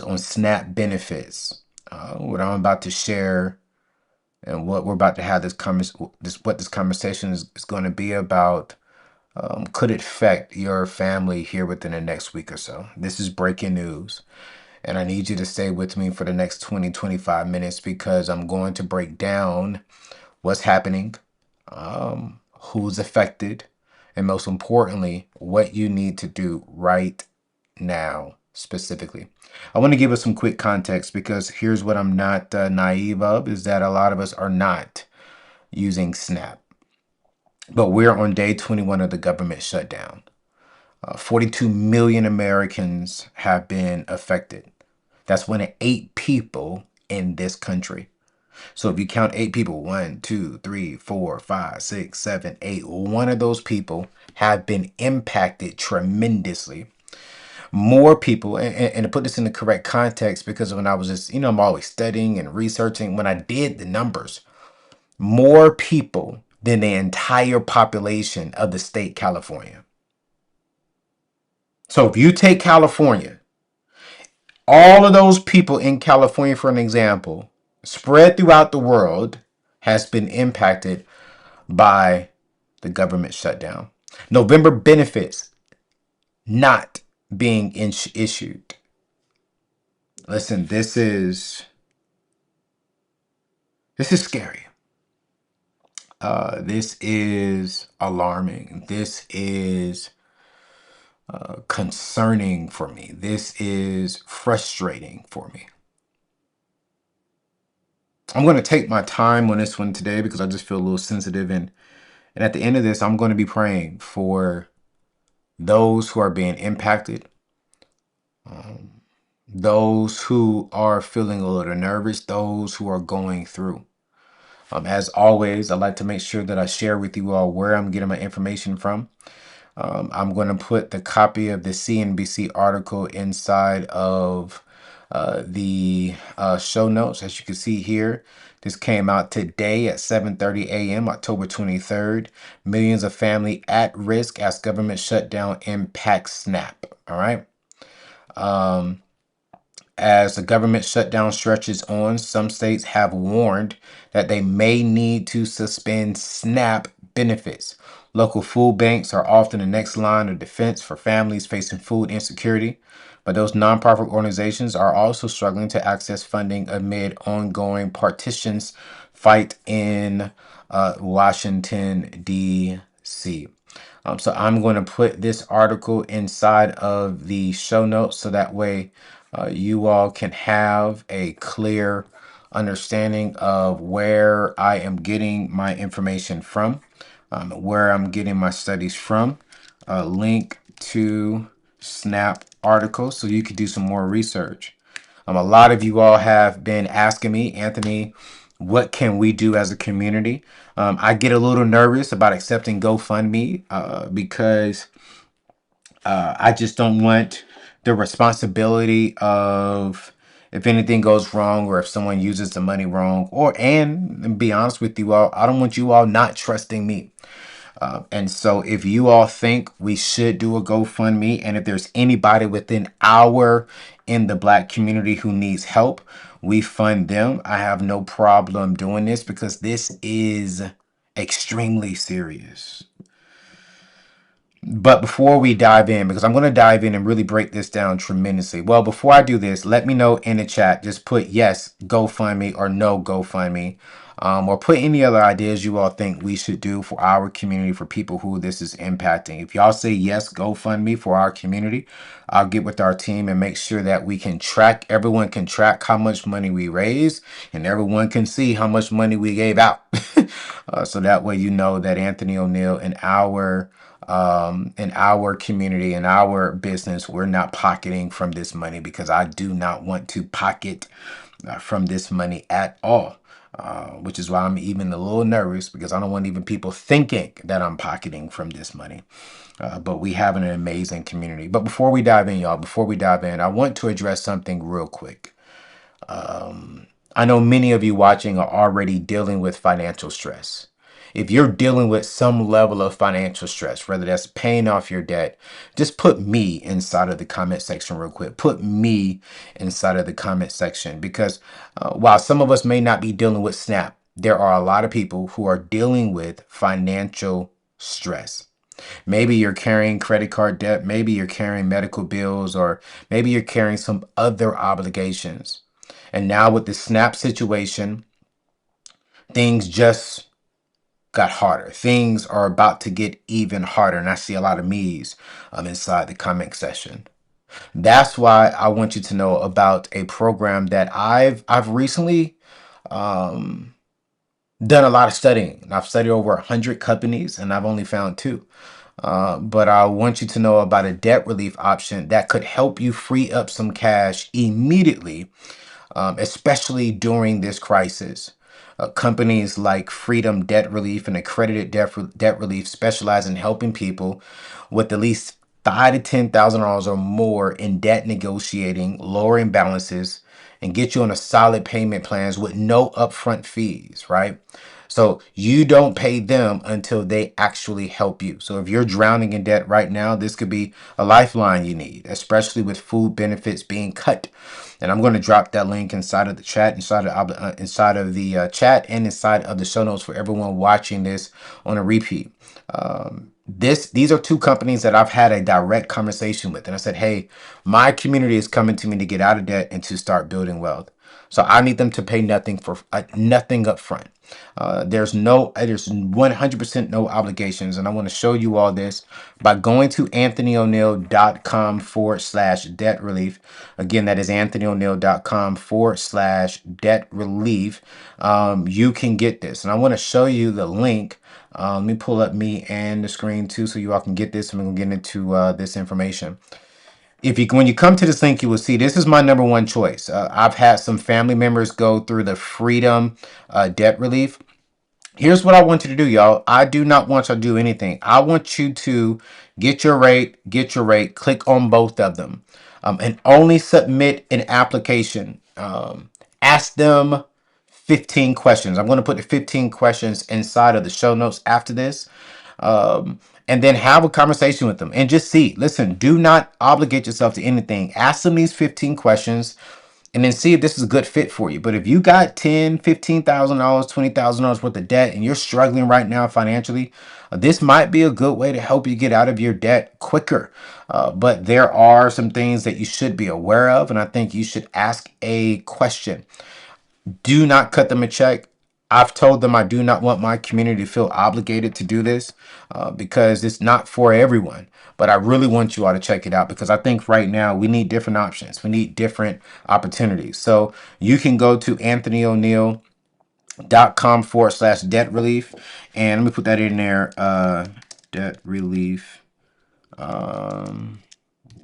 on SNAP benefits. What I'm about to share and what we're about to have what this conversation is going to be about could it affect your family here within the next week or so. This is breaking news, and I need you to stay with me for the next 20-25 minutes because I'm going to break down what's happening, who's affected, and most importantly, what you need to do right now specifically. I want to give us some quick context because here's what I'm not naive of is that a lot of us are not using SNAP, but we're on day 21 of the government shutdown. 42 million Americans have been affected. That's one in 8 people in this country. So if you count 8 people, 1, 2, 3, 4, 5, 6, 7, 8, one of those people have been impacted tremendously. More people, and to put this in the correct context, because when I was just, I'm always studying and researching. When I did the numbers, more people than the entire population of the state California. So if you take California, all of those people in California, for an example, spread throughout the world, has been impacted by the government shutdown. November benefits not being issued. Listen, this is scary. This is alarming. This is concerning for me. This is frustrating for me. I'm going to take my time on this one today because I just feel a little sensitive. And at the end of this, I'm going to be praying for those who are being impacted, um, those who are feeling a little nervous, those who are going through. As always, I like to make sure that I share with you all where I'm getting my information from. I'm going to put the copy of the CNBC article inside of the show notes. As you can see here, this came out today at 7:30 a.m., October 23rd. Millions of family at risk as government shutdown impacts SNAP. All right. Um, as the government shutdown stretches on, some states have warned that they may need to suspend SNAP benefits. Local food banks are often the next line of defense for families facing food insecurity, but those nonprofit organizations are also struggling to access funding amid ongoing partitions fight in Washington, D.C. So I'm going to put this article inside of the show notes so that way you all can have a clear understanding of where I am getting my information from, where I'm getting my studies from, a link to Snap articles so you could do some more research. A lot of you all have been asking me, Anthony, what can we do as a community? I get a little nervous about accepting GoFundMe because I just don't want the responsibility of if anything goes wrong or if someone uses the money wrong, and be honest with you all, I don't want you all not trusting me. And so if you all think we should do a GoFundMe, and if there's anybody within in the Black community who needs help, we fund them. I have no problem doing this because this is extremely serious. But before we dive in, because I'm going to dive in and really break this down tremendously. Well, before I do this, let me know in the chat. Just put yes, GoFundMe, or no, GoFundMe. Or put any other ideas you all think we should do for our community, for people who this is impacting. If y'all say yes, GoFundMe for our community, I'll get with our team and make sure that we can track, everyone can track how much money we raise, and everyone can see how much money we gave out. So that way you know that Anthony Oneal and in our community, in our business, we're not pocketing from this money, because I do not want to pocket from this money at all. Which is why I'm even a little nervous, because I don't want even people thinking that I'm pocketing from this money. But we have an amazing community. But before we dive in, y'all, I want to address something real quick. I know many of you watching are already dealing with financial stress. If you're dealing with some level of financial stress, whether that's paying off your debt, just put me inside of the comment section real quick. Put me inside of the comment section because while some of us may not be dealing with SNAP, there are a lot of people who are dealing with financial stress. Maybe you're carrying credit card debt, maybe you're carrying medical bills, or maybe you're carrying some other obligations. And now with the SNAP situation, things just got harder. Things are about to get even harder. And I see a lot of me's inside the comment section. That's why I want you to know about a program that I've recently um, done a lot of studying. I've studied over 100 companies and I've only found two. But I want you to know about a debt relief option that could help you free up some cash immediately, especially during this crisis. Companies like Freedom Debt Relief and Accredited Debt Relief specialize in helping people with at least $5,000 to $10,000 or more in debt negotiating, lowering balances, and get you on a solid payment plans with no upfront fees, right? So you don't pay them until they actually help you. So if you're drowning in debt right now, this could be a lifeline you need, especially with food benefits being cut. And I'm going to drop that link inside of the chat, inside of the chat, and inside of the show notes for everyone watching this on a repeat. These are two companies that I've had a direct conversation with, and I said, "Hey, my community is coming to me to get out of debt and to start building wealth. So I need them to pay nothing up front. There's 100% no obligations, and I want to show you all this by going to anthonyoneal.com/debt relief. Again, that is anthonyoneal.com/debt relief. You can get this, and I want to show you the link. Let me pull up me and the screen too, so you all can get this, and we're gonna get into this information. When you come to this link, you will see this is my number one choice. I've had some family members go through the Freedom Debt Relief. Here's what I want you to do, y'all. I do not want you to do anything. I want you to get your rate, click on both of them, and only submit an application. Ask them 15 questions. I'm going to put the 15 questions inside of the show notes after this. And then have a conversation with them and just see. Listen, do not obligate yourself to anything. Ask them these 15 questions and then see if this is a good fit for you. But if you got $10,000, $15,000, $20,000 worth of debt and you're struggling right now financially, this might be a good way to help you get out of your debt quicker. But there are some things that you should be aware of, and I think you should ask a question. Do not cut them a check. I've told them I do not want my community to feel obligated to do this because it's not for everyone. But I really want you all to check it out because I think right now we need different options. We need different opportunities. So you can go to anthonyoneal.com/debt relief. And let me put that in there. Debt relief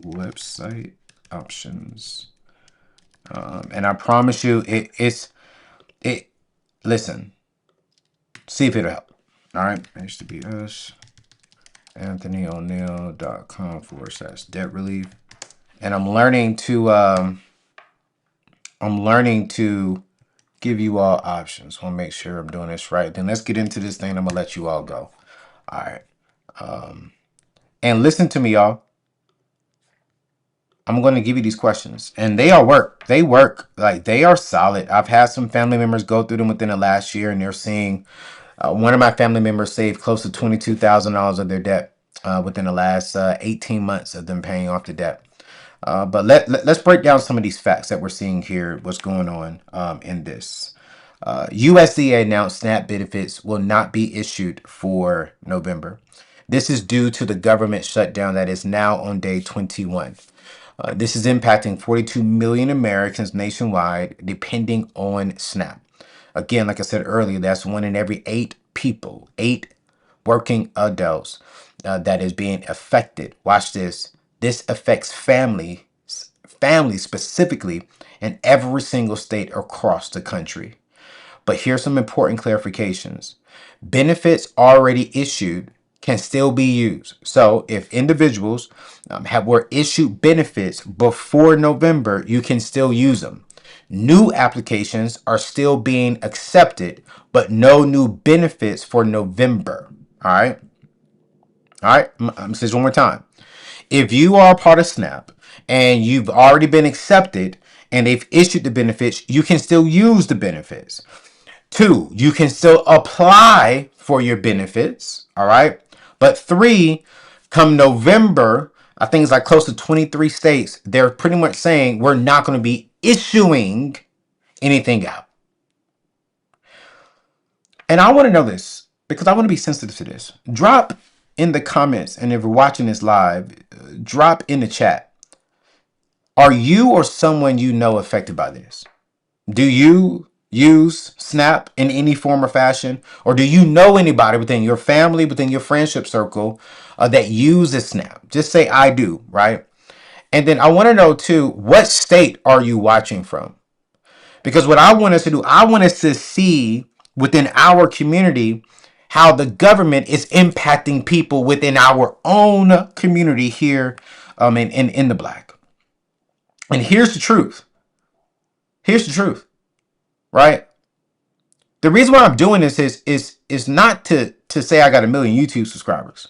website options. And I promise you, it listen, see if it'll help. All right, it used to be us, anthonyoneal.com/debt relief. And I'm learning to give you all options. Want to make sure I'm doing this right. Then let's get into this thing. I'm gonna let you all go. All right. And listen to me, y'all. I'm going to give you these questions, and they all work. They work. Like, they are solid. I've had some family members go through them within the last year, and they're seeing one of my family members saved close to $22,000 of their debt within the last 18 months of them paying off the debt. But let's break down some of these facts that we're seeing here. What's going on in this? USDA announced SNAP benefits will not be issued for November. This is due to the government shutdown that is now on day 21. This is impacting 42 million Americans nationwide, depending on SNAP. Again, like I said earlier, that's one in every 8 people, 8 working adults that is being affected. Watch this. This affects families specifically in every single state across the country. But here's some important clarifications. Benefits already issued can still be used. So if individuals were issued benefits before November, you can still use them. New applications are still being accepted, but no new benefits for November. All right. All right. I'm going to say this one more time. If you are a part of SNAP and you've already been accepted and they've issued the benefits, you can still use the benefits. Two, you can still apply for your benefits. All right. But three, come November, I think it's like close to 23 states, they're pretty much saying we're not going to be issuing anything out. And I want to know this because I want to be sensitive to this. Drop in the comments, and if you're watching this live, drop in the chat. Are you or someone you know affected by this? Do you use Snap in any form or fashion? Or do you know anybody within your family, within your friendship circle that uses Snap? Just say, I do, right? And then I want to know too, what state are you watching from? Because what I want us to do, I want us to see within our community how the government is impacting people within our own community here in the Black. And here's the truth. Here's the truth, right? The reason why I'm doing this is not to say I got 1 million YouTube subscribers.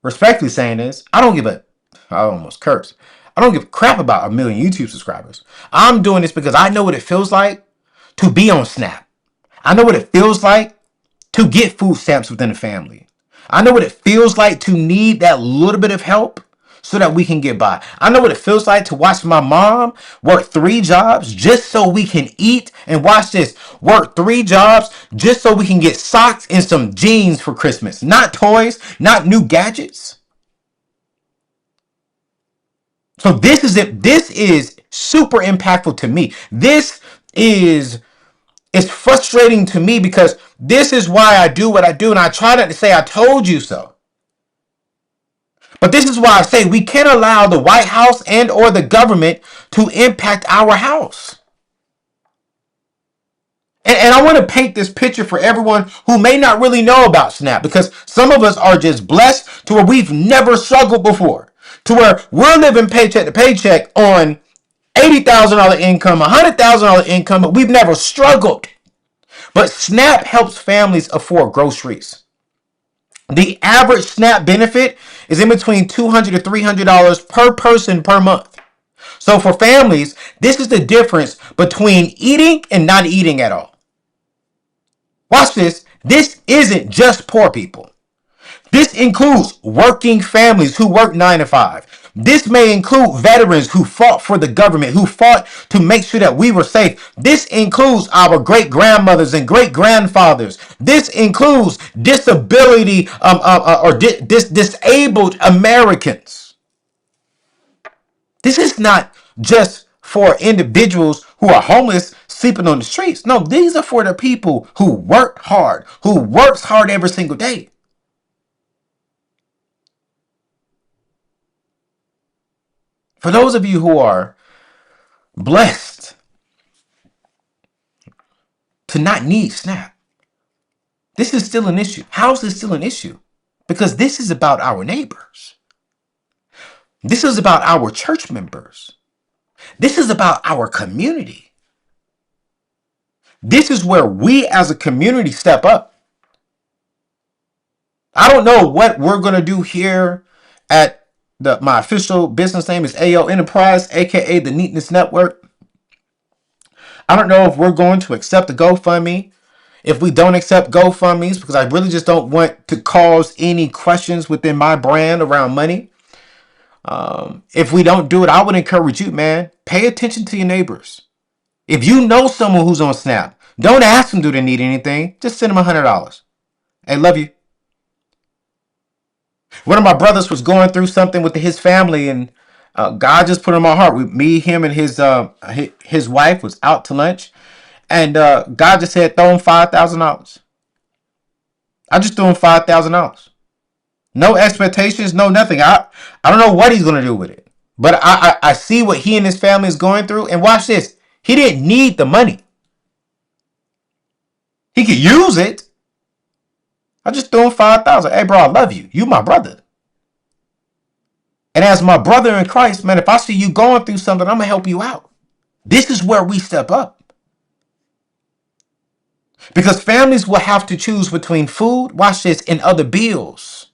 Respectfully saying this, I almost cursed. I don't give a crap about 1 million YouTube subscribers. I'm doing this because I know what it feels like to be on Snap. I know what it feels like to get food stamps within the family. I know what it feels like to need that little bit of help so that we can get by. I know what it feels like to watch my mom work 3 jobs just so we can eat. And watch this, work 3 jobs just so we can get socks and some jeans for Christmas. Not toys, not new gadgets. So this is it. This is super impactful to me. This is it's frustrating to me because this is why I do what I do. And I try not to say I told you so. But this is why I say we can't allow the White House and or the government to impact our house. And I want to paint this picture for everyone who may not really know about SNAP, because some of us are just blessed to where we've never struggled before, to where we're living paycheck to paycheck on $80,000 income, $100,000 income, but we've never struggled. But SNAP helps families afford groceries. The average SNAP benefit is in between $200 to $300 per person per month. So for families, this is the difference between eating and not eating at all. Watch this. This isn't just poor people. This includes working families who work 9 to 5. This may include veterans who fought for the government, who fought to make sure that we were safe. This includes our great grandmothers and great grandfathers. This includes disability disabled Americans. This is not just for individuals who are homeless sleeping on the streets. No, these are for the people who work hard, who works hard every single day. For those of you who are blessed to not need SNAP, this is still an issue. How is this still an issue? Because this is about our neighbors. This is about our church members. This is about our community. This is where we as a community step up. I don't know what we're going to do here at my official business name is AO Enterprise, aka the Neatness Network. I don't know if we're going to accept the GoFundMe. If we don't accept GoFundMes, because I really just don't want to cause any questions within my brand around money. If we don't do it, I would encourage you, man, pay attention to your neighbors. If you know someone who's on SNAP, don't ask them, do they need anything? Just send them $100. Hey, love you. One of my brothers was going through something with his family, and God just put it in my heart. Him, and his wife was out to lunch, and God just said, throw him $5,000. I just threw him $5,000. No expectations, no nothing. I don't know what he's gonna do with it, but I see what he and his family is going through. And watch this. He didn't need the money. He could use it. I just threw him $5,000. Hey, bro, I love you. You my brother. And as my brother in Christ, man, if I see you going through something, I'm gonna help you out. This is where we step up. Because families will have to choose between food, watch this, and other bills.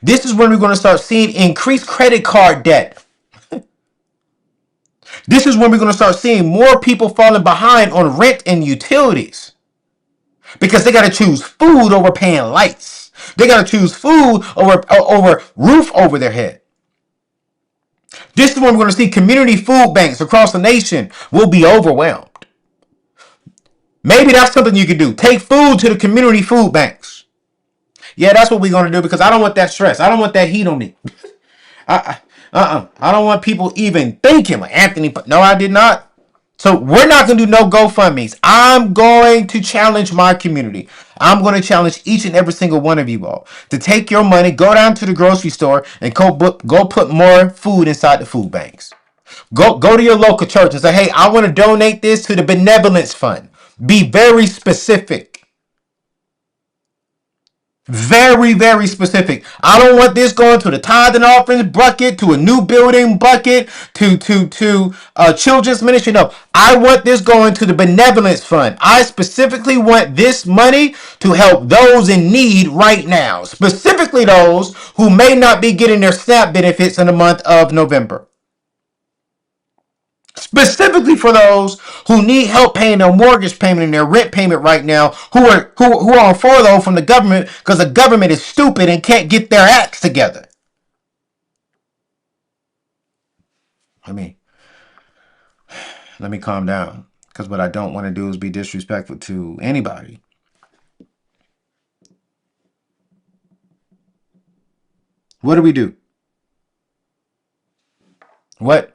This is when we're going to start seeing increased credit card debt. This is when we're going to start seeing more people falling behind on rent and utilities. Because they got to choose food over paying lights. They got to choose food over roof over their head. This is when we're going to see community food banks across the nation will be overwhelmed. Maybe that's something you could do. Take food to the community food banks. Yeah, that's what we're going to do because I don't want that stress. I don't want that heat on me. I don't want people even thinking like Anthony. But no, I did not. So we're not going to do no GoFundMe's. I'm going to challenge my community. I'm going to challenge each and every single one of you all to take your money, go down to the grocery store, and go put more food inside the food banks. Go to your local church and say, hey, I want to donate this to the benevolence fund. Be very specific. Very, very specific. I don't want this going to the tithe and offerings bucket, to a new building bucket, to children's ministry. No, I want this going to the benevolence fund. I specifically want this money to help those in need right now. Specifically those who may not be getting their SNAP benefits in the month of November. Specifically for those who need help paying their mortgage payment and their rent payment right now, who are on furlough from the government because the government is stupid and can't get their acts together. Let me calm down, because what I don't want to do is be disrespectful to anybody. What do we do? What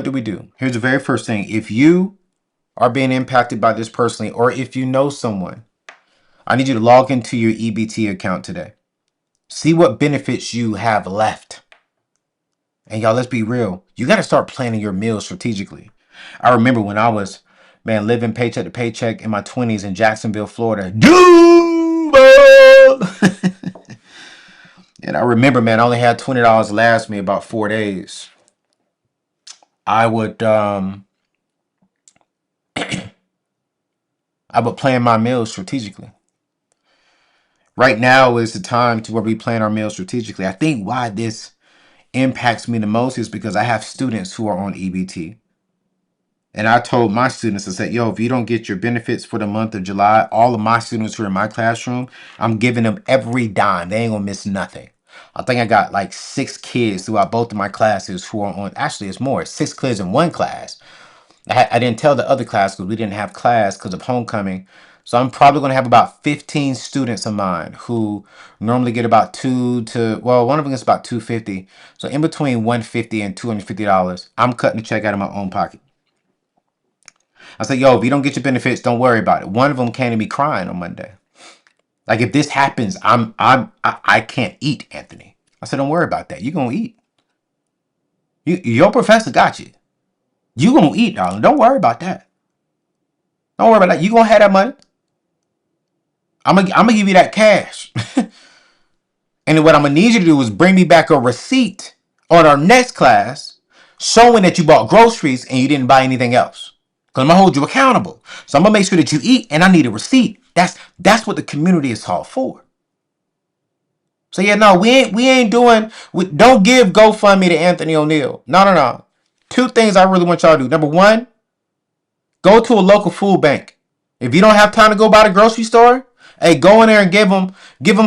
do we do? Here's the very first thing. If you are being impacted by this personally, or if you know someone, I need you to log into your EBT account today. See what benefits you have left. And y'all, let's be real. You got to start planning your meals strategically. I remember when I was, living paycheck to paycheck in my 20s in Jacksonville, Florida. And I remember, I only had $20 last me about 4 days. I would plan my meals strategically. Right now is the time to where we plan our meals strategically. I think why this impacts me the most is because I have students who are on EBT. And I told my students, I said, yo, if you don't get your benefits for the month of July, all of my students who are in my classroom, I'm giving them every dime. They ain't gonna miss nothing. I think I got like 6 kids throughout both of my classes who are on, actually it's more, 6 kids in one class. I didn't tell the other class because we didn't have class because of homecoming. So I'm probably going to have about 15 students of mine who normally get about one of them gets about $250. So in between $150 and $250, I'm cutting the check out of my own pocket. I said, yo, if you don't get your benefits, don't worry about it. One of them came to me crying on Monday. Like, if this happens, I can't eat, Anthony. I said, don't worry about that. You're going to eat. Your professor got you. You going to eat, darling. Don't worry about that. Don't worry about that. You going to have that money. I'm gonna give you that cash. And what I'm going to need you to do is bring me back a receipt on our next class showing that you bought groceries and you didn't buy anything else. Because I'm going to hold you accountable. So I'm going to make sure that you eat, and I need a receipt. That's what the community is called for. So yeah, no, we ain't doing, don't give GoFundMe to Anthony Oneal. No. 2 things I really want y'all to do. Number 1, go to a local food bank. If you don't have time to go by the grocery store, hey, go in there and give them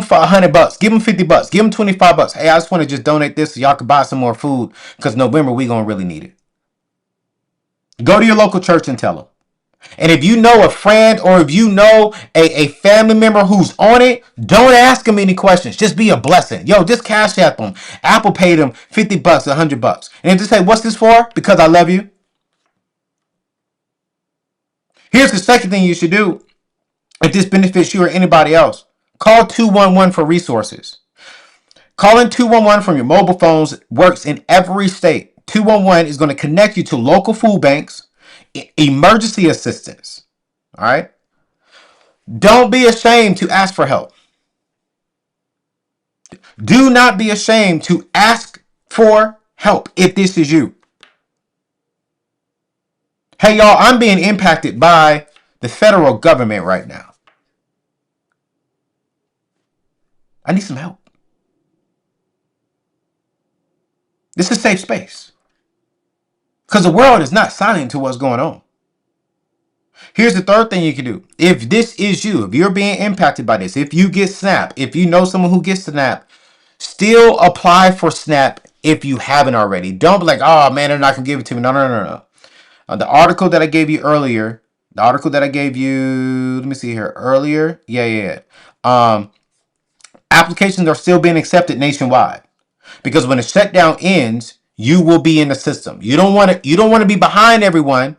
for $100, give them $50, give them $25. Hey, I just want to just donate this so y'all can buy some more food because November we gonna really need it. Go to your local church and tell them. And if you know a friend or if you know a family member who's on it, don't ask them any questions. Just be a blessing. Yo, just cash app them. Apple paid them $50, $100. And just say, what's this for? Because I love you. Here's the second thing you should do. If this benefits you or anybody else, call 211 for resources. Calling 211 from your mobile phones works in every state. 211 is going to connect you to local food banks, emergency assistance. All right? Don't be ashamed to ask for help. Do not be ashamed to ask for help if this is you. Hey, y'all, I'm being impacted by the federal government right now. I need some help. This is a safe space. Because the world is not silent to what's going on. Here's the third thing you can do. If this is you, if you're being impacted by this, if you get SNAP, if you know someone who gets SNAP, still apply for SNAP if you haven't already. Don't be like, oh man, they're not going to give it to me. No, no, no, no. The article that I gave you earlier, the article that I gave you, let me see here, earlier. Yeah. Applications are still being accepted nationwide because when the shutdown ends, you will be in the system. You don't want to. You don't want to be behind everyone.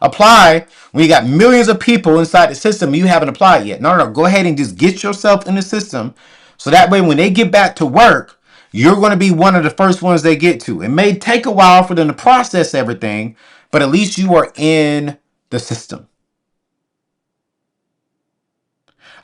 Apply when you got millions of people inside the system and you haven't applied yet. No. Go ahead and just get yourself in the system so that way when they get back to work, you're going to be one of the first ones they get to. It may take a while for them to process everything, but at least you are in the system.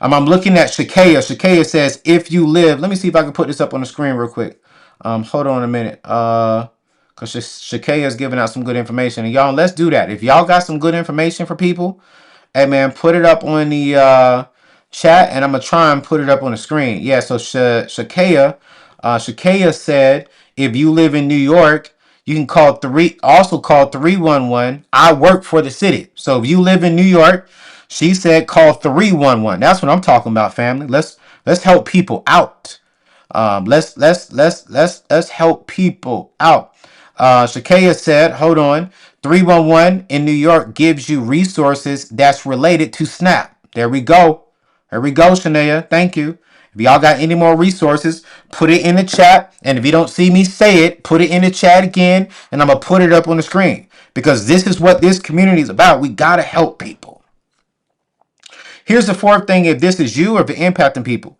I'm looking at Shakaya. Shakaya says, if you live, let me see if I can put this up on the screen real quick. Hold on a minute. Because Shakaya is giving out some good information. And y'all, let's do that. If y'all got some good information for people, hey man, put it up on the chat and I'm going to try and put it up on the screen. Yeah, so Shakaya said, if you live in New York, you can also call 311. I work for the city. So if you live in New York, she said call 311. That's what I'm talking about, family. Let's help people out. Let's help people out. Shakaya said, hold on. 311 in New York gives you resources that's related to SNAP. There we go. There we go, Shania. Thank you. If y'all got any more resources, put it in the chat. And if you don't see me say it, put it in the chat again. And I'm going to put it up on the screen. Because this is what this community is about. We got to help people. Here's the fourth thing. If this is you or if it's impacting people,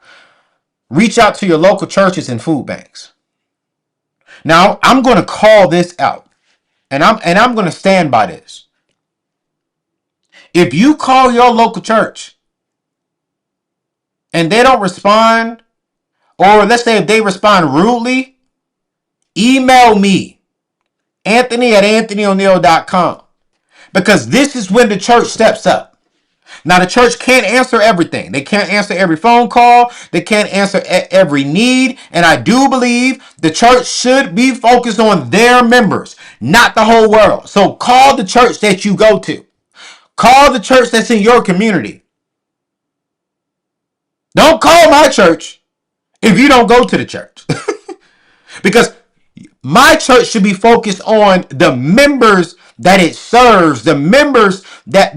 reach out to your local churches and food banks. Now, I'm going to call this out. And I'm going to stand by this. If you call your local church and they don't respond, or let's say if they respond rudely, email me, Anthony@anthonyoneal.com. Because this is when the church steps up. Now, the church can't answer everything. They can't answer every phone call. They can't answer every need. And I do believe the church should be focused on their members, not the whole world. So call the church that you go to. Call the church that's in your community. Don't call my church if you don't go to the church. Because my church should be focused on the members that it serves, the members that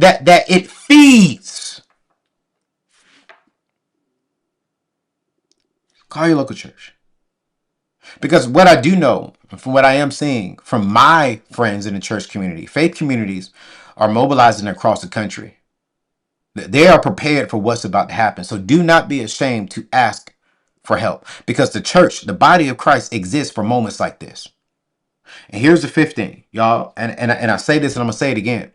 it feeds. Call your local church. Because what I do know, from what I am seeing from my friends in the church community, faith communities are mobilizing across the country. They are prepared for what's about to happen. So do not be ashamed to ask for help. Because the church, the body of Christ, exists for moments like this. And here's the fifth thing, y'all. And I say this and I'm going to say it again.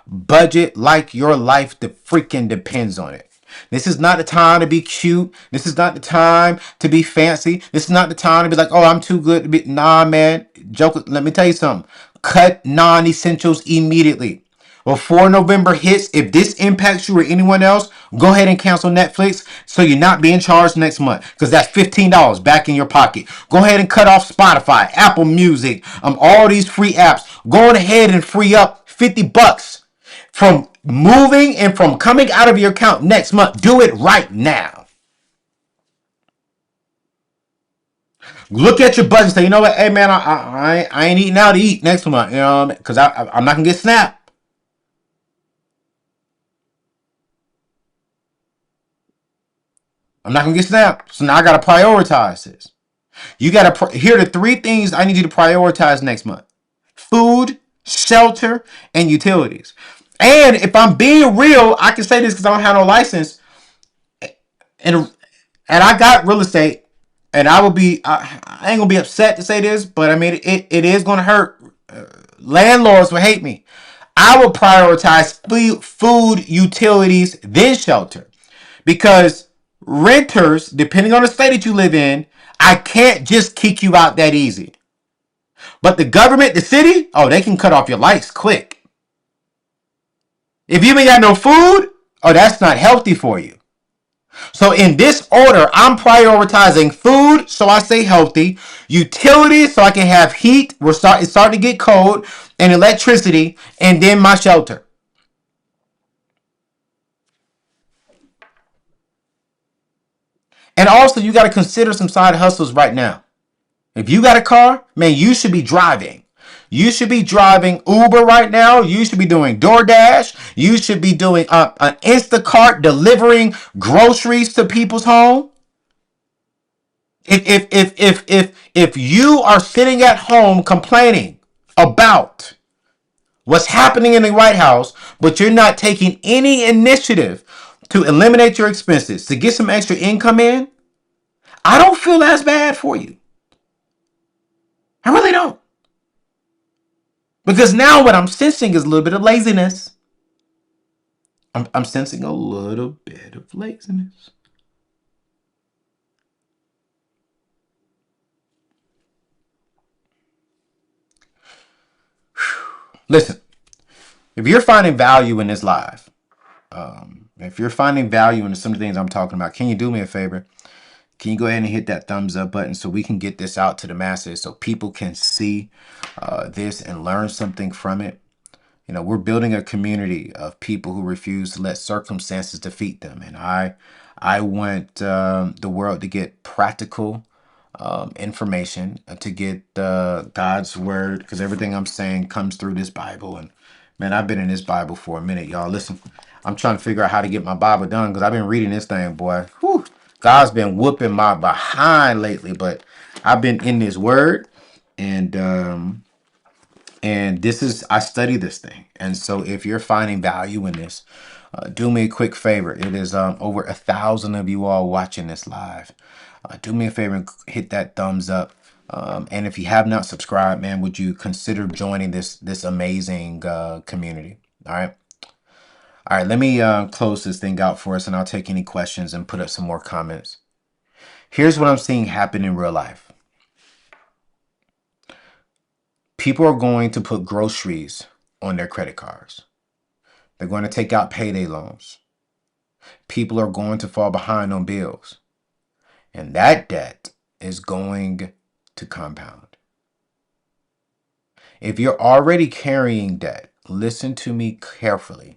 Budget like your life freaking depends on it. This is not the time to be cute. This is not the time to be fancy. This is not the time to be like, oh, I'm too good to be. Nah, man. Joke. Let me tell you something. Cut non-essentials immediately. Before November hits, if this impacts you or anyone else, go ahead and cancel Netflix so you're not being charged next month. Because that's $15 back in your pocket. Go ahead and cut off Spotify, Apple Music, all these free apps. Go on ahead and free up $50 from moving and from coming out of your account next month. Do it right now. Look at your budget and say, you know what? Hey, man, I ain't eating out to eat next month. You know, because I'm not going to get snapped. I'm not going to get snapped. So now I got to prioritize this. You got to, here are the three things I need you to prioritize next month: food, shelter, and utilities. And if I'm being real, I can say this because I don't have no license. And I got real estate. And I will be, I ain't going to be upset to say this, but I mean, it is going to hurt. Landlords will hate me. I will prioritize food, utilities, then shelter. Because renters, depending on the state that you live in, I can't just kick you out that easy. But the government, the city, oh, they can cut off your lights quick. If you ain't got no food, oh, that's not healthy for you. So in this order, I'm prioritizing food so I stay healthy, utilities so I can have heat, it's starting to get cold, and electricity, and then my shelter. And also, you got to consider some side hustles right now. If you got a car, man, you should be driving. You should be driving Uber right now. You should be doing DoorDash. You should be doing an Instacart, delivering groceries to people's home. If you are sitting at home complaining about what's happening in the White House, but you're not taking any initiative to eliminate your expenses, to get some extra income in, I don't feel as bad for you. I really don't. Because now what I'm sensing is a little bit of laziness. I'm sensing a little bit of laziness. Listen, if you're finding value in this live, if you're finding value in some of the things I'm talking about, can you do me a favor? Can you go ahead and hit that thumbs up button so we can get this out to the masses so people can see this and learn something from it? You know, we're building a community of people who refuse to let circumstances defeat them. And I want the world to get practical information, to get God's word, because everything I'm saying comes through this Bible. And man, I've been in this Bible for a minute, y'all. Listen, I'm trying to figure out how to get my Bible done because I've been reading this thing, boy. Whew. God's been whooping my behind lately, but I've been in this word, and this is, I study this thing. And so if you're finding value in this, do me a quick favor. It is over 1,000 of you all watching this live. Do me a favor and hit that thumbs up. And if you have not subscribed, man, would you consider joining this amazing community? All right. All right. Let me close this thing out for us, and I'll take any questions and put up some more comments. Here's what I'm seeing happen in real life. People are going to put groceries on their credit cards. They're going to take out payday loans. People are going to fall behind on bills. And that debt is going to compound. If you're already carrying debt, listen to me carefully.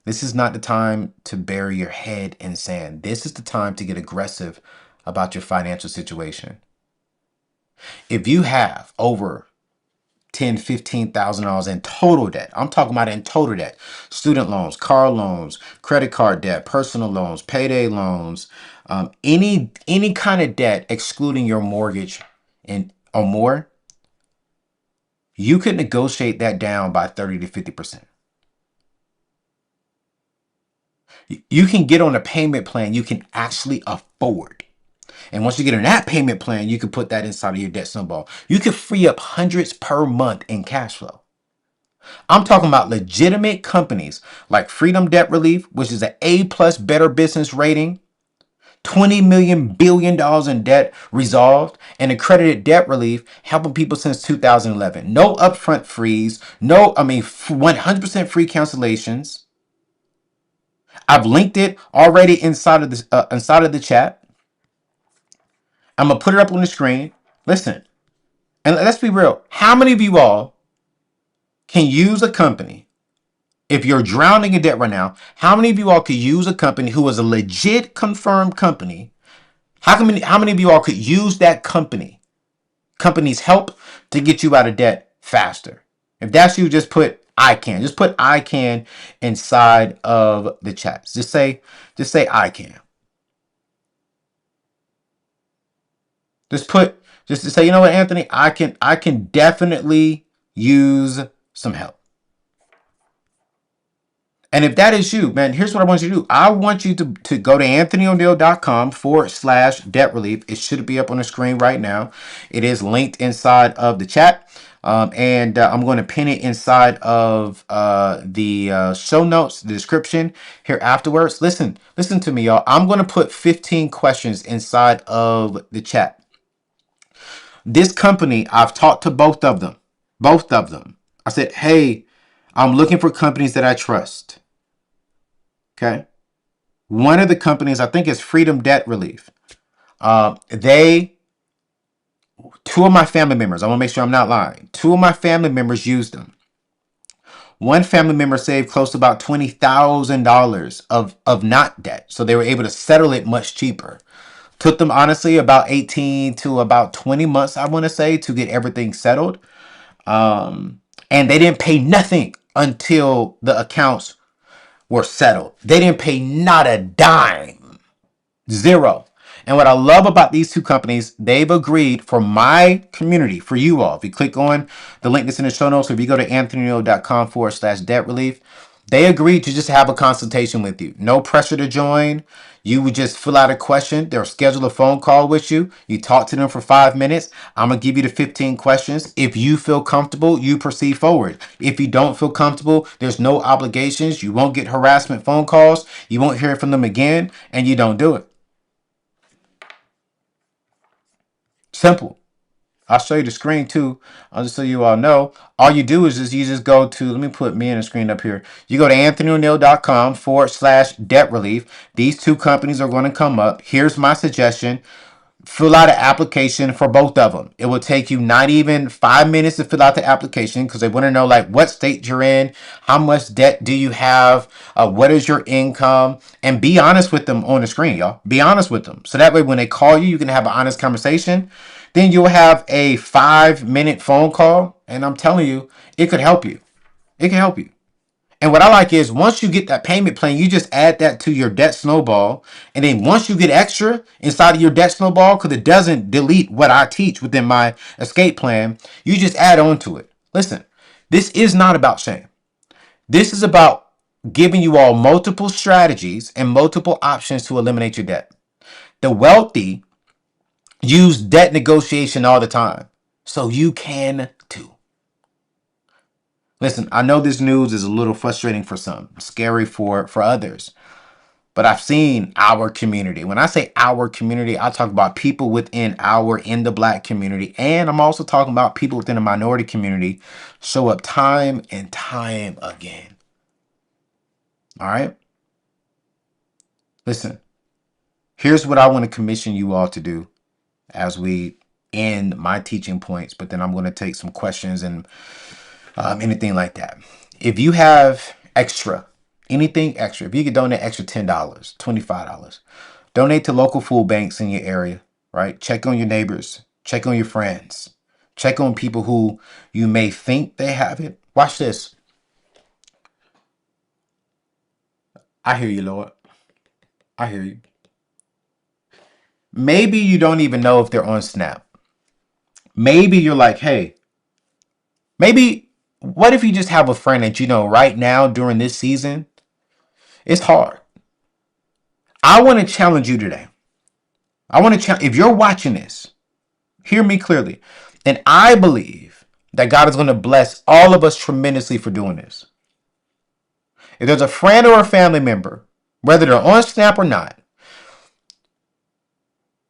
This is not the time to bury your head in sand. This is the time to get aggressive about your financial situation. If you have over $10,000, $15,000 in total debt. I'm talking about in total debt. Student loans, car loans, credit card debt, personal loans, payday loans, any kind of debt excluding your mortgage and or more, you could negotiate that down by 30 to 50%. You can get on a payment plan you can actually afford. And once you get on that payment plan, you can put that inside of your debt snowball. You can free up hundreds per month in cash flow. I'm talking about legitimate companies like Freedom Debt Relief, which is an A+ better business rating, $20 million in debt resolved, and accredited debt relief, helping people since 2011. No upfront fees, 100% free cancellations. I've linked it already inside of the chat. I'm gonna put it up on the screen. Listen, and let's be real. How many of you all can use a company? If you're drowning in debt right now, how many of you all could use a company who is a legit confirmed company? How many of you all could use that company's help to get you out of debt faster? If that's you, just put I can. Just put I can inside of the chats. Just say I can. Just to say, you know what, Anthony, I can definitely use some help. And if that is you, man, here's what I want you to do. I want you to go to anthonyoneal.com/debt relief. It should be up on the screen right now. It is linked inside of the chat. And I'm going to pin it inside of the show notes, the description here afterwards. Listen to me, y'all. I'm going to put 15 questions inside of the chat. This company, I've talked to both of them. I said, hey, I'm looking for companies that I trust. Okay. One of the companies, I think, is Freedom Debt Relief. They, two of my family members, I want to make sure I'm not lying. Two of my family members used them. One family member saved close to about $20,000 of not debt. So they were able to settle it much cheaper. Took them, honestly, about 18 to about 20 months, I want to say, to get everything settled. And they didn't pay nothing until the accounts were settled. They didn't pay not a dime. Zero. And what I love about these two companies, they've agreed for my community, for you all. If you click on the link that's in the show notes, or if you go to anthonyoneal.com/debt relief, they agreed to just have a consultation with you. No pressure to join. You would just fill out a question. They'll schedule a phone call with you. You talk to them for 5 minutes. I'm going to give you the 15 questions. If you feel comfortable, you proceed forward. If you don't feel comfortable, there's no obligations. You won't get harassment phone calls. You won't hear from them again, and you don't do it. Simple. I'll show you the screen too. I'll just so you all know. All you do is you just go to, let me put me in the screen up here. You go to anthonyoneal.com/debt relief. These two companies are going to come up. Here's my suggestion. Fill out an application for both of them. It will take you not even 5 minutes to fill out the application because they want to know like what state you're in, how much debt do you have, what is your income, and be honest with them on the screen, y'all. Be honest with them. So that way when they call you, you can have an honest conversation. Then you'll have a 5-minute phone call, and I'm telling you, it could help you. It can help you. And what I like is once you get that payment plan, you just add that to your debt snowball. And then once you get extra inside of your debt snowball, because it doesn't delete what I teach within my escape plan, you just add on to it. Listen, this is not about shame. This is about giving you all multiple strategies and multiple options to eliminate your debt. The wealthy use debt negotiation all the time. So you can too. Listen, I know this news is a little frustrating for some, scary for others, but I've seen our community. When I say our community, I talk about people within in the Black community, and I'm also talking about people within the minority community show up time and time again. All right? Listen, here's what I want to commission you all to do as we end my teaching points, but then I'm going to take some questions and anything like that. If you have extra, anything extra, if you could donate extra $10, $25, donate to local food banks in your area, right? Check on your neighbors, check on your friends, check on people who you may think they have it. Watch this. I hear you, Lord. I hear you. Maybe you don't even know if they're on Snap. Maybe you're like, hey, maybe what if you just have a friend that you know right now during this season, it's hard. I want to challenge you today. I want to challenge, if you're watching this, hear me clearly. And I believe that God is going to bless all of us tremendously for doing this. If there's a friend or a family member, whether they're on Snap or not,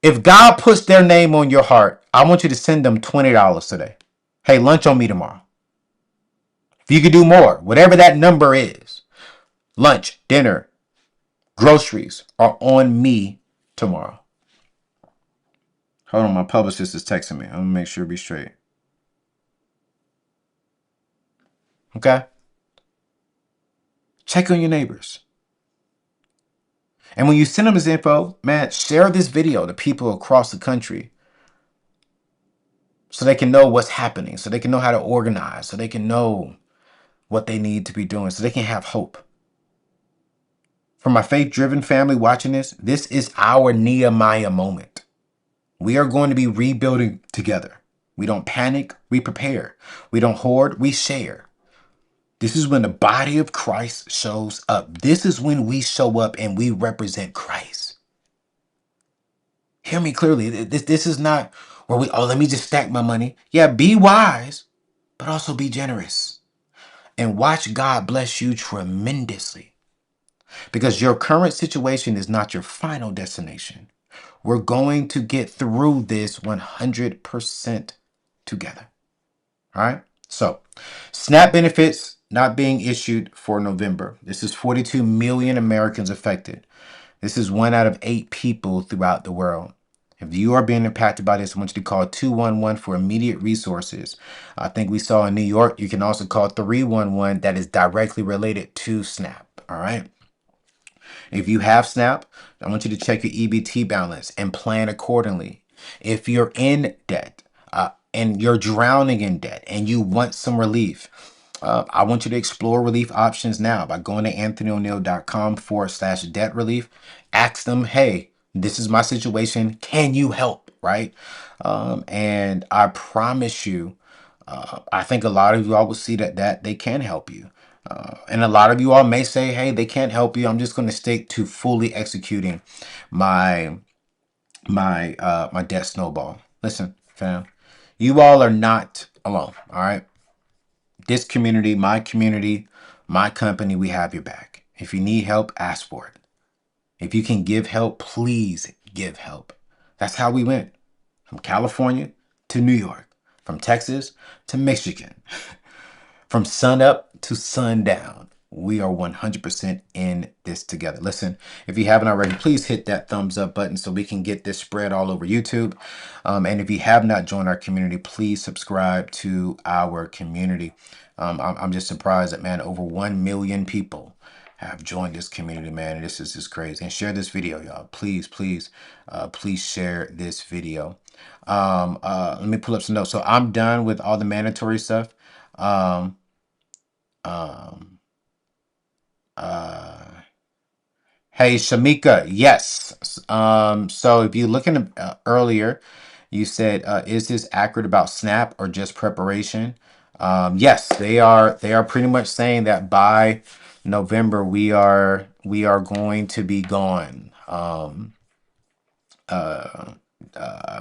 if God puts their name on your heart, I want you to send them $20 today. Hey, lunch on me tomorrow. If you could do more, whatever that number is, lunch, dinner, groceries are on me tomorrow. Hold on, my publicist is texting me. I'm going to make sure to be straight. Okay? Check on your neighbors. And when you send them this info, man, share this video to people across the country so they can know what's happening, so they can know how to organize, so they can know what they need to be doing, so they can have hope. For my faith-driven family watching this is our Nehemiah moment. We are going to be rebuilding together. We don't panic, we prepare. We don't hoard, we share. This is when the body of Christ shows up. This is when we show up and we represent Christ. Hear me clearly. This is not where let me just stack my money. Yeah, be wise, but also be generous. And watch God bless you tremendously. Because your current situation is not your final destination. We're going to get through this 100% together. All right? So, SNAP benefits not being issued for November. This is 42 million Americans affected. This is 1 out of 8 people throughout the world. If you are being impacted by this, I want you to call 211 for immediate resources. I think we saw in New York, you can also call 311 that is directly related to SNAP. All right. If you have SNAP, I want you to check your EBT balance and plan accordingly. If you're in debt and you're drowning in debt and you want some relief, I want you to explore relief options now by going to anthonyoneal.com/debt relief. Ask them, hey, this is my situation. Can you help? Right? And I promise you, I think a lot of you all will see that they can help you. And a lot of you all may say, hey, they can't help you. I'm just going to stick to fully executing my my debt snowball. Listen, fam, you all are not alone. All right. This community, my company, we have your back. If you need help, ask for it. If you can give help, please give help. That's how we went from California to New York, from Texas to Michigan, from sun up to sundown. We are 100% in this together. Listen, if you haven't already, please hit that thumbs up button so we can get this spread all over YouTube. And if you have not joined our community, please subscribe to our community. I'm just surprised that, man, over 1 million people have joined this community, man. This is just crazy. And share this video, y'all. Please, please, please share this video. Let me pull up some notes. So I'm done with all the mandatory stuff. Um, um, uh, hey, Shamika, yes. So if you're looking earlier, you said, is this accurate about SNAP or just preparation? Yes, they are pretty much saying that by November we are going to be gone. Uh,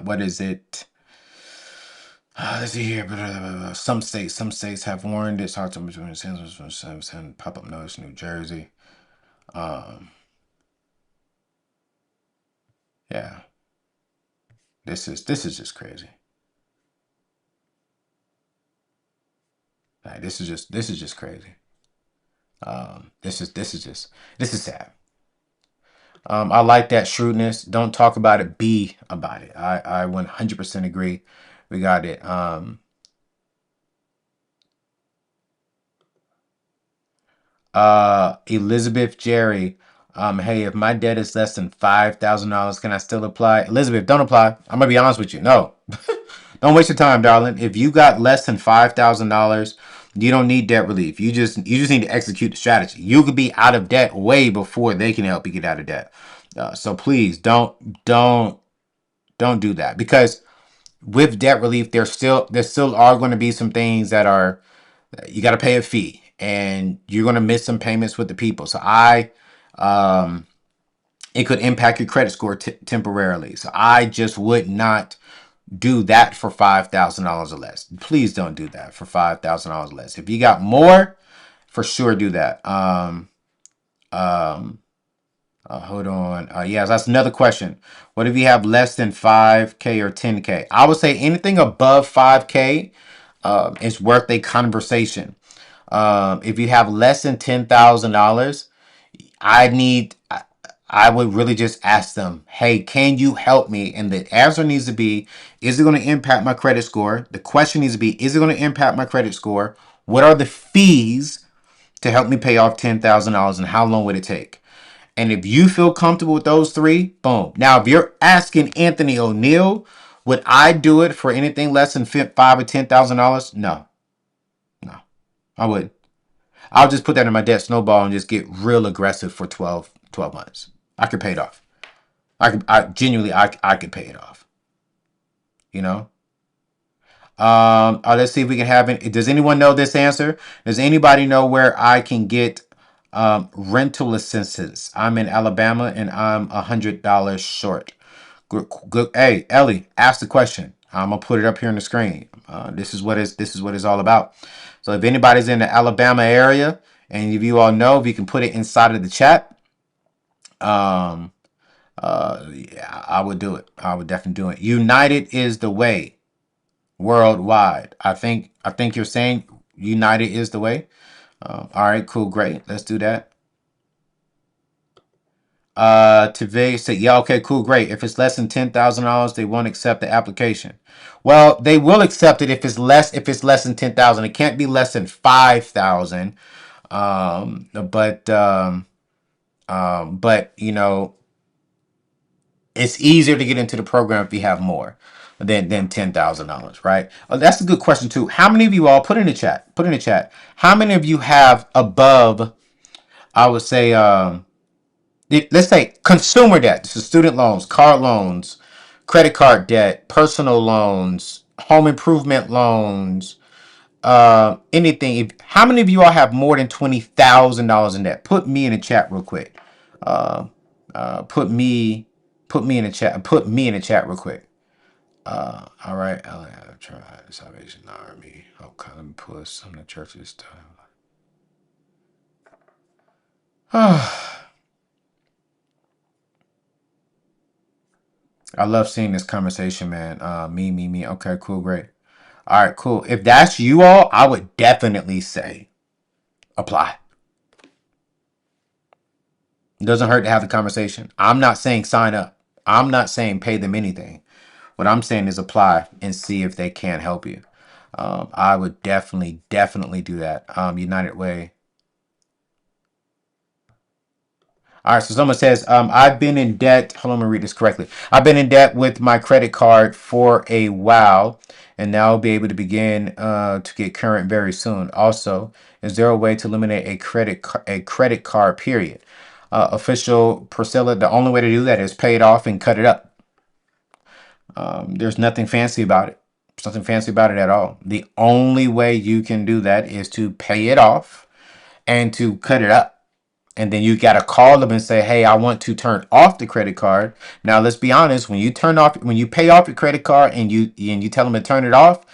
what is it? Let's see here. Some states have warned it's hard to between pop-up notice, New Jersey. Um, yeah, this is just crazy. Like, this is just crazy. This is sad. I like that shrewdness. Don't talk about it, be about it. I 100% agree. We got it. Elizabeth Jerry. Hey, if my debt is less than $5,000, can I still apply? Elizabeth, don't apply. I'm gonna be honest with you. No. Don't waste your time, darling. If you got less than $5,000, you don't need debt relief. You just need to execute the strategy. You could be out of debt way before they can help you get out of debt. So please don't do that, because with debt relief, there still are going to be some things that are, you got to pay a fee and you're going to miss some payments with the people. So um, it could impact your credit score temporarily. So I just would not do that for $5,000 or less. Please don't do that for $5,000 or less. If you got more, for sure do that. Um, Hold on. Yes, that's another question. What if you have less than 5K or 10K? I would say anything above 5K is worth a conversation. If you have less than $10,000, I need. I would really just ask them, hey, can you help me? And the answer needs to be, is it going to impact my credit score? The question needs to be, is it going to impact my credit score? What are the fees to help me pay off $10,000 and how long would it take? And if you feel comfortable with those three, boom. Now, if you're asking Anthony Oneal, would I do it for anything less than $5,000 or $10,000? No, no, I wouldn't. I'll just put that in my debt snowball and just get real aggressive for 12 months. I could pay it off. I could pay it off. You know. Let's see if we can have it. Does anyone know this answer? Does anybody know where I can get rental assistance? I'm in Alabama and I'm $100 short. Good. Hey, Ellie, ask the question. I'm gonna put it up here on the screen. This is what it's all about. So if anybody's in the Alabama area and if you all know, if you can put it inside of the chat, um, yeah, I would do it. I would definitely do it. United is the way worldwide. I think you're saying united is the way. All right, cool, great. Let's do that. Tvig said, yeah, okay, cool, great. If it's less than $10,000, they won't accept the application. Well, they will accept it if it's less than 10,000. It can't be less than 5,000. But it's easier to get into the program if you have more than $10,000, right? That's a good question too. How many of you all put in the chat? Put in the chat. How many of you have above? I would say, let's say consumer debt. So student loans, car loans, credit card debt, personal loans, home improvement loans, anything. How many of you all have more than $20,000 in debt? Put me in the chat real quick. Uh, put me in the chat. Put me in the chat real quick. All right. I'll try Salvation Army. Okay, let me pull some of the churches time. I love seeing this conversation, man. Me. Okay, cool, great. All right, cool. If that's you all, I would definitely say apply. It doesn't hurt to have the conversation. I'm not saying sign up. I'm not saying pay them anything. What I'm saying is apply and see if they can help you. I would definitely do that. United Way. All right, so someone says, I've been in debt. Hold on, let me read this correctly. I've been in debt with my credit card for a while, and now I'll be able to begin to get current very soon. Also, is there a way to eliminate a credit card period? Official Priscilla, the only way to do that is pay it off and cut it up. There's nothing fancy about it. There's nothing fancy about it at all. The only way you can do that is to pay it off and to cut it up. And then you got to call them and say, hey, I want to turn off the credit card. Now, let's be honest. When you pay off your credit card and you tell them to turn it off,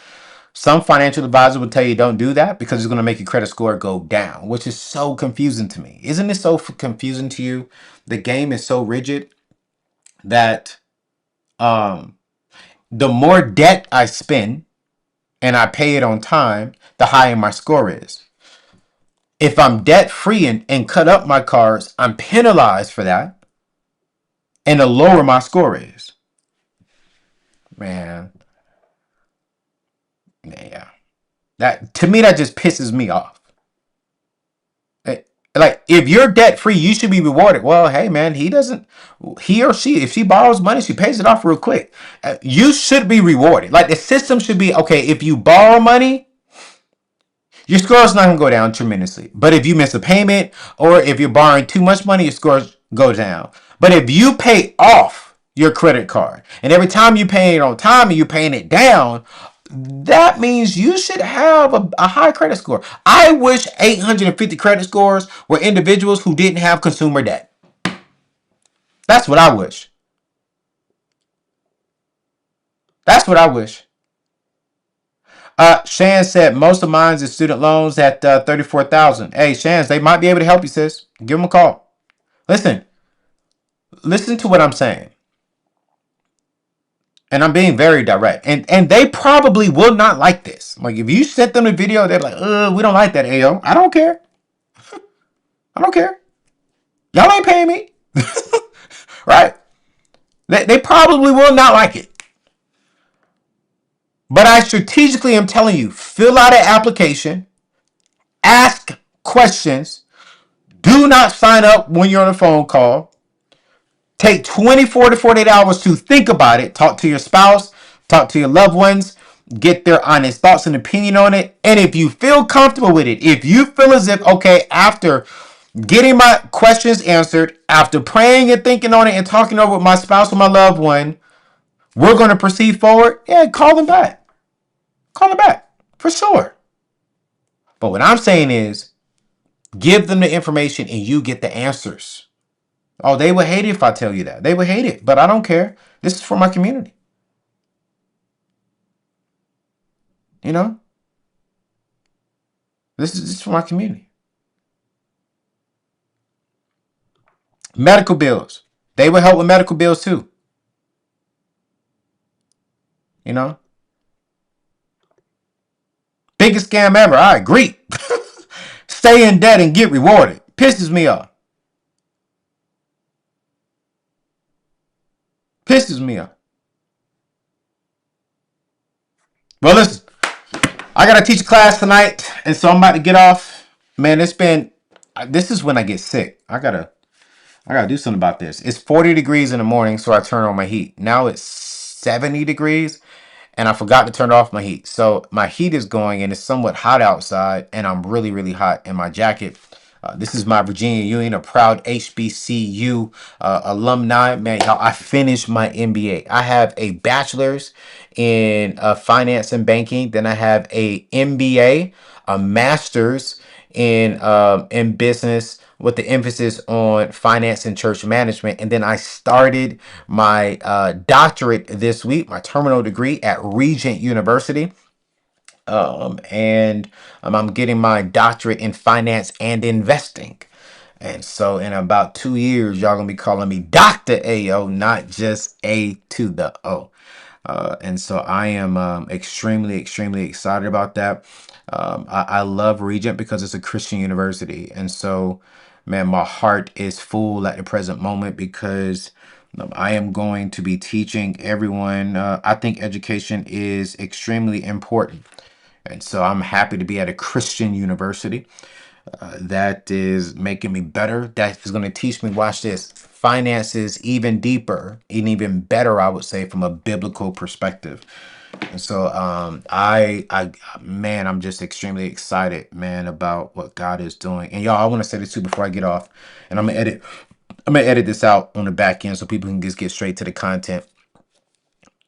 some financial advisor will tell you don't do that because it's going to make your credit score go down, which is so confusing to me. Isn't it so confusing to you? The game is so rigid that um, the more debt I spend and I pay it on time, the higher my score is. If I'm debt free and cut up my cards, I'm penalized for that. And the lower my score is. Man, yeah. That to me that just pisses me off. Like if you're debt free, you should be rewarded. Well, hey man, he or she, if she borrows money, she pays it off real quick. You should be rewarded. Like the system should be okay. If you borrow money, your score is not going to go down tremendously. But if you miss a payment or if you're borrowing too much money, your scores go down. But if you pay off your credit card and every time you pay it on time and you're paying it down, that means you should have a high credit score. I wish 850 credit scores were individuals who didn't have consumer debt. That's what I wish. That's what I wish. Shan said most of mine is student loans at 34,000. Hey, Shan, they might be able to help you, sis. Give them a call. Listen, listen to what I'm saying. And I'm being very direct. And they probably will not like this. Like if you sent them the video, they're like, we don't like that, AO. I don't care. I don't care. Y'all ain't paying me. Right? They probably will not like it. But I strategically am telling you, fill out an application, ask questions, do not sign up when you're on a phone call. Take 24 to 48 hours to think about it. Talk to your spouse, talk to your loved ones, get their honest thoughts and opinion on it. And if you feel comfortable with it, if you feel as if, okay, after getting my questions answered, after praying and thinking on it and talking over with my spouse or my loved one, we're going to proceed forward, yeah, call them back. Call them back for sure. But what I'm saying is give them the information and you get the answers. Oh, they would hate it if I tell you that. They would hate it, but I don't care. This is for my community. You know? This is for my community. Medical bills. They would help with medical bills too. You know? Biggest scam ever. I agree. Stay in debt and get rewarded. Pisses me off. Pisses me off. Well, listen, I gotta teach a class tonight, and so I'm about to get off. Man, it's been. This is when I get sick. I gotta do something about this. It's 40 degrees in the morning, so I turn on my heat. Now it's 70 degrees, and I forgot to turn off my heat. So my heat is going, and it's somewhat hot outside, and I'm really, really hot in my jacket. This is my Virginia Union, a proud HBCU alumni. Man, y'all, I finished my MBA. I have a bachelor's in finance and banking. Then I have a MBA, a master's in business with the emphasis on finance and church management. And then I started my doctorate this week, my terminal degree at Regent University. And I'm getting my doctorate in finance and investing. And so in about 2 years, y'all gonna be calling me Dr. AO, not just A to the O. And so I am extremely, extremely excited about that. I love Regent because it's a Christian university. And so, man, my heart is full at the present moment because I am going to be teaching everyone. I think education is extremely important. And so I'm happy to be at a Christian university that is making me better. That is going to teach me, watch this, finances even deeper and even better, I would say, from a biblical perspective. And so man, I'm just extremely excited, man, about what God is doing. And y'all, I want to say this too before I get off. And I'm gonna edit this out on the back end so people can just get straight to the content.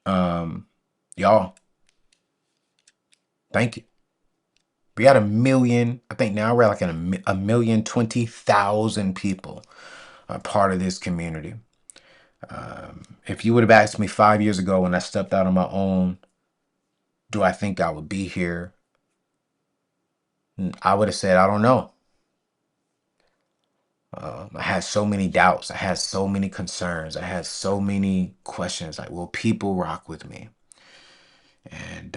Y'all, thank you. We had 1 million. I think now we're like at a 1,020,000 people are part of this community. If you would have asked me 5 years ago when I stepped out on my own, do I think I would be here? I would have said, I don't know. I had so many doubts. I had so many concerns. I had so many questions. Like, will people rock with me? And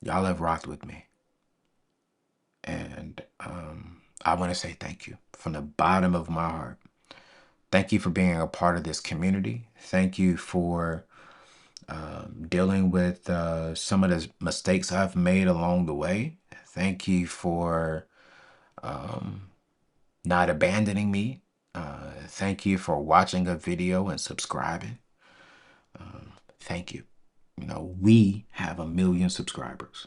y'all have rocked with me. And I want to say thank you from the bottom of my heart. Thank you for being a part of this community. Thank you for dealing with some of the mistakes I've made along the way. Thank you for not abandoning me. Thank you for watching a video and subscribing. Thank you. You know, we have 1 million subscribers.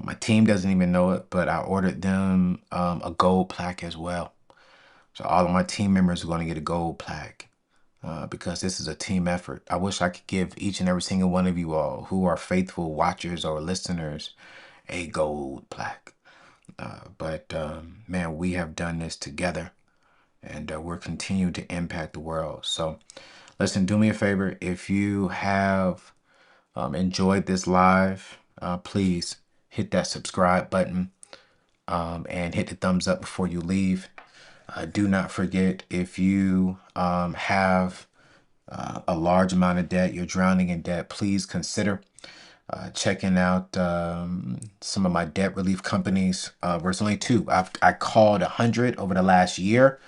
My team doesn't even know it, but I ordered them a gold plaque as well. So all of my team members are going to get a gold plaque because this is a team effort. I wish I could give each and every single one of you all who are faithful watchers or listeners a gold plaque. But man, we have done this together and we're continuing to impact the world. So listen, do me a favor. If you have enjoyed this live, please hit that subscribe button and hit the thumbs up before you leave. Do not forget, if you have a large amount of debt, you're drowning in debt, please consider checking out some of my debt relief companies. There's only two. I called 100 over the last year,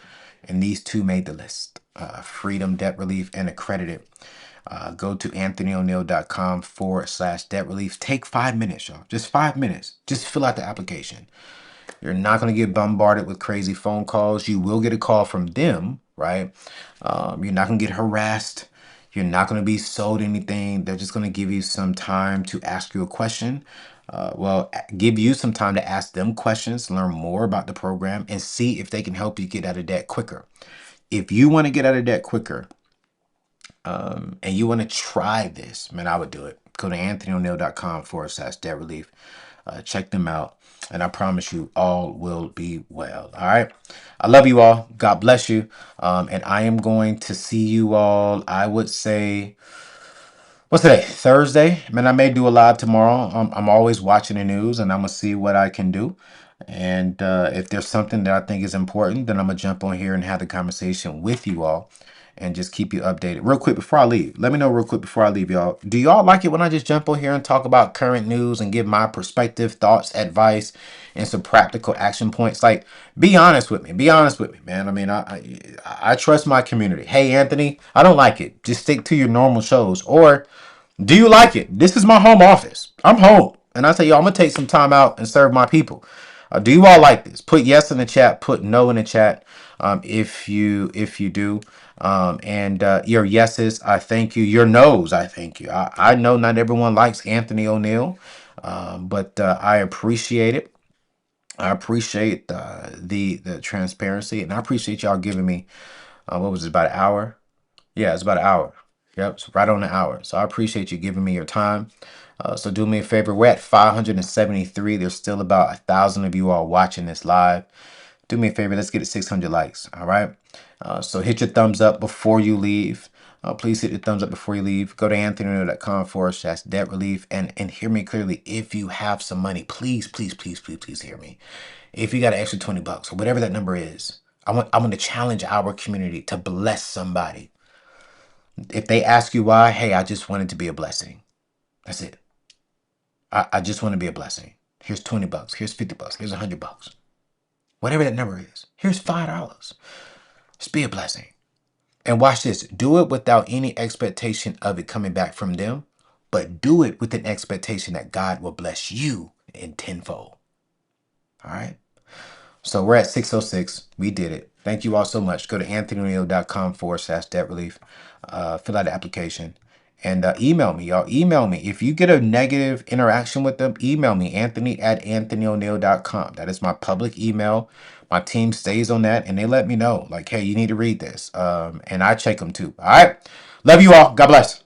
and these two made the list. Freedom Debt Relief and Accredited. Go to anthonyoneal.com/debt relief. Take 5 minutes, y'all. Just 5 minutes. Just fill out the application. You're not going to get bombarded with crazy phone calls. You will get a call from them, right? You're not going to get harassed. You're not going to be sold anything. They're just going to give you some time to ask you a question. Give you some time to ask them questions, learn more about the program, and see if they can help you get out of debt quicker. If you want to get out of debt quicker, and you want to try this, man, I would do it. Go to anthonyoneal.com/debt relief. Check them out. And I promise you all will be well. All right. I love you all. God bless you. And I am going to see you all, I would say, what's today? Thursday. Man, I may do a live tomorrow. I'm always watching the news and I'm going to see what I can do. And if there's something that I think is important, then I'm going to jump on here and have the conversation with you all. and just keep you updated. Real quick before I leave, let me know real quick before I leave, y'all. Do y'all like it when I just jump on here and talk about current news and give my perspective, thoughts, advice, and some practical action points? Like, be honest with me. Be honest with me, man. I mean, I trust my community. Hey, Anthony, I don't like it. Just stick to your normal shows. Or do you like it? This is my home office. I'm home. And I say, yo, I'm going to take some time out and serve my people. Do you all like this? Put yes in the chat. Put no in the chat if you do. And your yeses, I thank you. Your nos, I thank you. I know not everyone likes Anthony Oneal, but I appreciate it. I appreciate the transparency, and I appreciate y'all giving me what was it, about an hour? Yeah, it's about an hour. Yep, it's right on the hour. So I appreciate you giving me your time. So do me a favor. We're at 573. There's still about 1,000 of you all watching this live. Do me a favor. Let's get it 600 likes. All right. So hit your thumbs up before you leave. Please hit the thumbs up before you leave. Go to anthonyoneal.com/debt relief and hear me clearly. If you have some money, please, please, please, please, please hear me. If you got an extra $20 or whatever that number is, I want to challenge our community to bless somebody. If they ask you why, hey, I just wanted to be a blessing. That's it. I just want to be a blessing. Here's $20. Here's $50. Here's $100. Whatever that number is. Here's $5. Just be a blessing. And watch this. Do it without any expectation of it coming back from them, but do it with an expectation that God will bless you in tenfold. All right. So we're at 606. We did it. Thank you all so much. Go to anthonyoneal.com/debt relief. Fill out the application and email me, y'all. Email me. If you get a negative interaction with them, email me, anthony@anthonyoneal.com. That is my public email. My team stays on that and they let me know, like, hey, you need to read this. And I check them too. All right. Love you all. God bless.